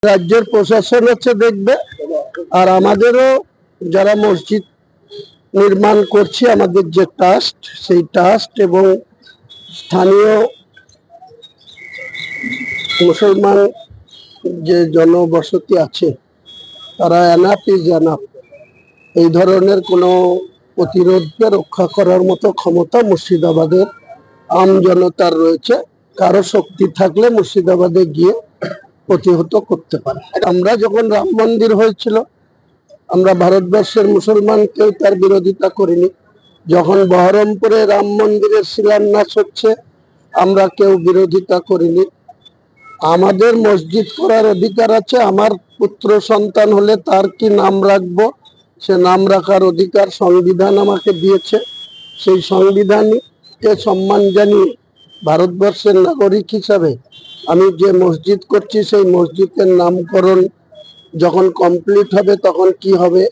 রাজ্যের প্রশাসন হচ্ছে দেখবে, আর আমাদেরও যারা মসজিদ নির্মাণ করছি, আমাদের যে ট্রাস্ট, সেই ট্রাস্ট এবং স্থানীয় মুসলমান যে জনবসতি আছে, তারা এনাফ ইজ এনাফ, এই ধরনের কোনো প্রতিরোধকে রক্ষা করার মতো ক্ষমতা মুর্শিদাবাদের আম জনতার রয়েছে। কারো শক্তি থাকলে মুর্শিদাবাদে গিয়ে প্রতিহত করতে পারে। আমরা যখন রাম মন্দির হয়েছিল, আমরা ভারতবর্ষের মুসলমান কেউ তার বিরোধিতা করিনি। যখন বহরমপুরে রাম মন্দিরের শিলান্যাস হচ্ছে, আমরা কেউ বিরোধিতা করিনি। আমাদের মসজিদ করার অধিকার আছে। আমার পুত্র সন্তান হলে তার কি নাম রাখবো, সে নাম রাখার অধিকার সংবিধান আমাকে দিয়েছে। সেই সংবিধানকে সম্মান জানিয়ে ভারতবর্ষের নাগরিক হিসাবে আমি যে মসজিদ করছি, সেই মসজিদের নামকরণ যখন কমপ্লিট হবে তখন কি হবে